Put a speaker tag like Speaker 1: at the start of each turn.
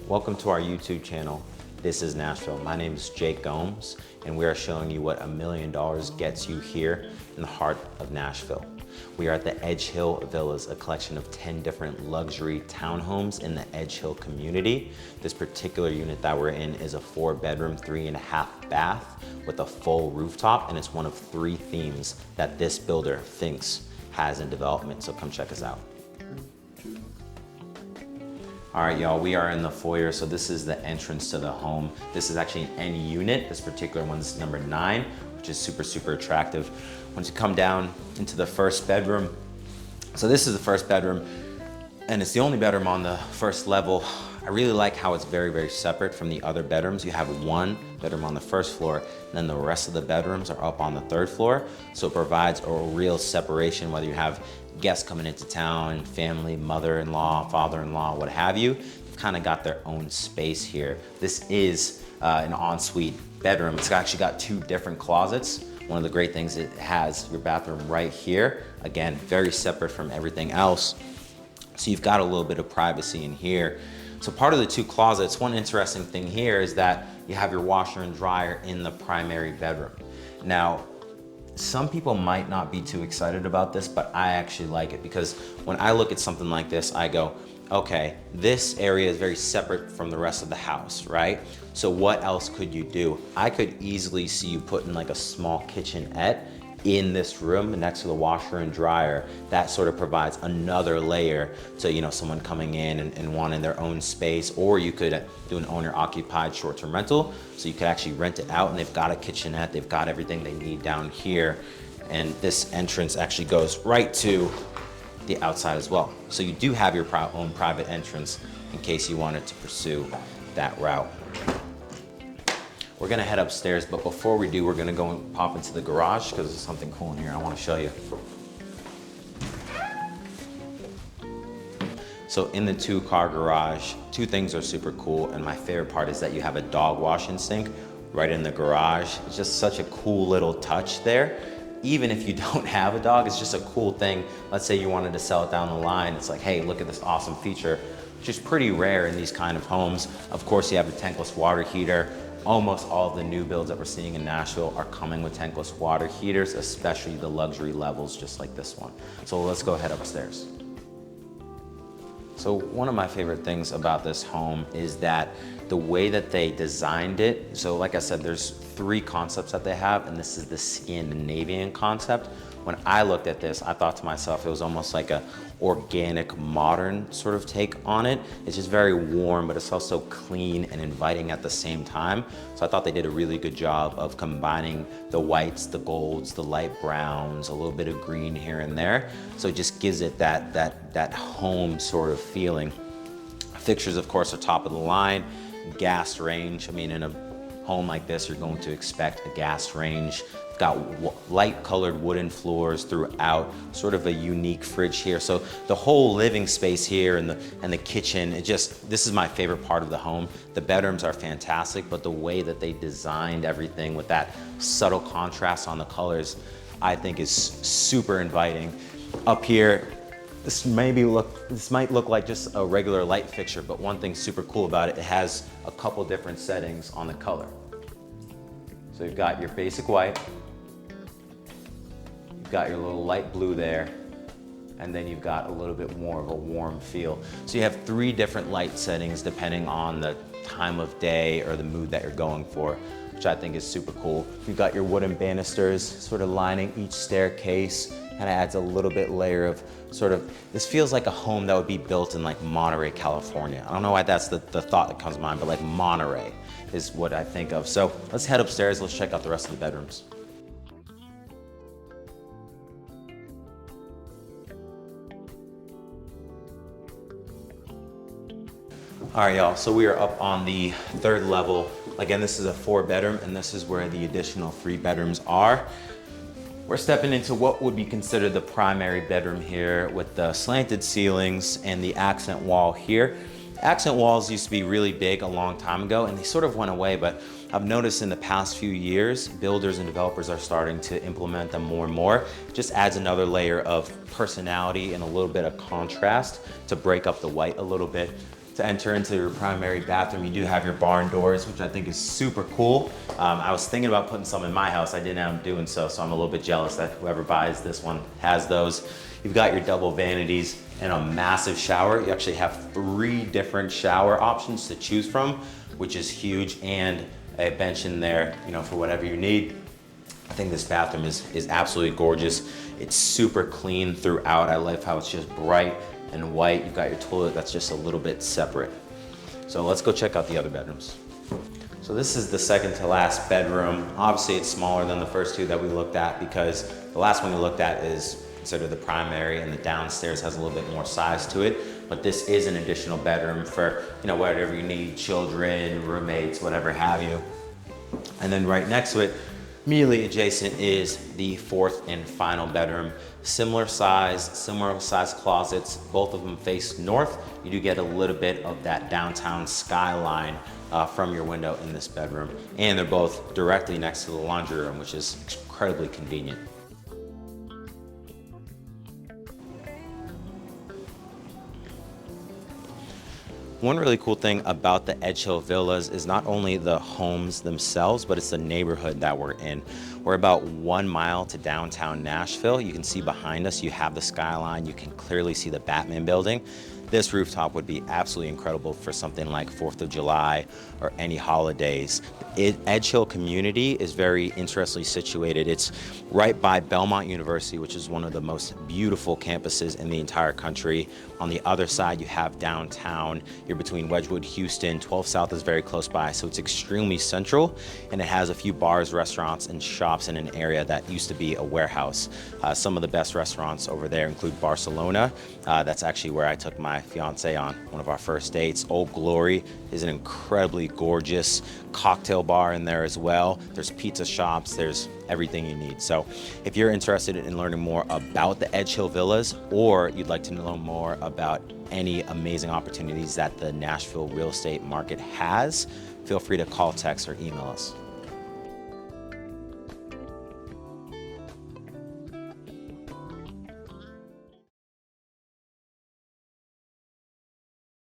Speaker 1: Welcome to our YouTube channel. This is Nashville. My name is Jake Gomes, and we are showing you what $1 million gets you here in the heart of Nashville. We are at the Edgehill Villas, a collection of 10 different luxury townhomes in the Edgehill community. This particular unit that we're in is a 4-bedroom, 3.5 bath with a full rooftop, and it's one of 3 themes that this builder thinks has in development, so come check us out. All right, y'all, we are in the foyer, so this is the entrance to the home. This is actually an N unit. This particular one's number 9, which is super attractive. Once you come down into the first bedroom, so this is the first bedroom, and it's the only bedroom on the first level. I really like how it's very separate from the other bedrooms. You have one bedroom on the first floor, and then the rest of the bedrooms are up on the 3rd floor. So it provides a real separation, whether you have guests coming into town, family, mother-in-law, father-in-law, what have you. They've kind of got their own space here. This is an ensuite bedroom. It's actually got 2 different closets. One of the great things, it has your bathroom right here. Again, very separate from everything else. So you've got a little bit of privacy in here. So part of the 2 closets, one interesting thing here is that you have your washer and dryer in the primary bedroom. Now, some people might not be too excited about this, but I actually like it because when I look at something like this, I go, okay, this area is very separate from the rest of the house, right? So what else could you do? I could easily see you putting like a small kitchenette in this room next to the washer and dryer. That sort of provides another layer to, you know, someone coming in and wanting their own space, or you could do an owner-occupied short-term rental. So you could actually rent it out, and they've got a kitchenette, they've got everything they need down here. And this entrance actually goes right to the outside as well. So you do have your own private entrance in case you wanted to pursue that route. We're gonna head upstairs, but before we do, we're gonna go and pop into the garage because there's something cool in here I wanna show you. So in the 2-car garage, 2 things are super cool, and my favorite part is that you have a dog washing sink right in the garage. It's just such a cool little touch there. Even if you don't have a dog, it's just a cool thing. Let's say you wanted to sell it down the line. It's like, hey, look at this awesome feature, which is pretty rare in these kind of homes. Of course, you have the tankless water heater. Almost all of the new builds that we're seeing in Nashville are coming with tankless water heaters, especially the luxury levels just like this one. So let's go head upstairs. So one of my favorite things about this home is that the way that they designed it. So like I said, there's 3 concepts that they have, and this is the Scandinavian concept. When I looked at this, I thought to myself, it was almost like a organic, modern sort of take on it. It's just very warm, but it's also clean and inviting at the same time. So I thought they did a really good job of combining the whites, the golds, the light browns, a little bit of green here and there. So it just gives it that home sort of feeling. Fixtures, of course, are top of the line. Gas range, I mean, in a home like this, you're going to expect a gas range. Got light colored wooden floors throughout, sort of a unique fridge here. So the whole living space here and the kitchen, this is my favorite part of the home. The bedrooms are fantastic, but the way that they designed everything with that subtle contrast on the colors, I think is super inviting. Up here, this might look like just a regular light fixture, but one thing super cool about it, it has a couple different settings on the color. So you've got your basic white, you've got your little light blue there, and then you've got a little bit more of a warm feel. So you have 3 different light settings depending on the time of day or the mood that you're going for, which I think is super cool. You've got your wooden banisters sort of lining each staircase. Kind of adds a little bit layer of this feels like a home that would be built in like Monterey, California. I don't know why that's the thought that comes to mind, but like Monterey is what I think of. So let's head upstairs, let's check out the rest of the bedrooms. All right, y'all, so we are up on the 3rd level. Again, this is a 4-bedroom, and this is where the additional 3 bedrooms are. We're stepping into what would be considered the primary bedroom here with the slanted ceilings and the accent wall here. Accent walls used to be really big a long time ago, and they sort of went away, but I've noticed in the past few years, builders and developers are starting to implement them more and more. It just adds another layer of personality and a little bit of contrast to break up the white a little bit. to enter into your primary bathroom, you do have your barn doors, which I think is super cool. I was thinking about putting some in my house. I didn't end up doing so, so I'm a little bit jealous that whoever buys this one has those. You've got your double vanities and a massive shower. You actually have 3 different shower options to choose from, which is huge, and a bench in there, you know, for whatever you need. I think this bathroom is absolutely gorgeous. It's super clean throughout. I love how it's just bright and white. You've got your toilet that's just a little bit separate. So let's go check out the other bedrooms. So this is the second to last bedroom. Obviously it's smaller than the first 2 that we looked at, because the last one we looked at is considered the primary, and the downstairs has a little bit more size to it. But this is an additional bedroom for, you know, whatever you need, children, roommates, whatever have you. And then right next to it, immediately adjacent, is the 4th and final bedroom. Similar size closets. Both of them face north. You do get a little bit of that downtown skyline from your window in this bedroom. And they're both directly next to the laundry room, which is incredibly convenient. One really cool thing about the Edgehill Villas is not only the homes themselves, but it's the neighborhood that we're in. We're about 1 mile to downtown Nashville. You can see behind us, you have the skyline. You can clearly see the Batman building. This rooftop would be absolutely incredible for something like 4th of July or any holidays. Edgehill community is very interestingly situated. It's right by Belmont University, which is one of the most beautiful campuses in the entire country. On the other side, you have downtown. You're between Wedgwood, Houston. 12 South is very close by, so it's extremely central, and it has a few bars, restaurants, and shops in an area that used to be a warehouse. Some of the best restaurants over there include Barcelona. That's actually where I took my fiance on one of our first dates. Old Glory is an incredibly gorgeous cocktail bar in there as well. There's pizza shops, there's everything you need. So if you're interested in learning more about the Edgehill Villas, or you'd like to know more about any amazing opportunities that the Nashville real estate market has, feel free to call, text, or email us.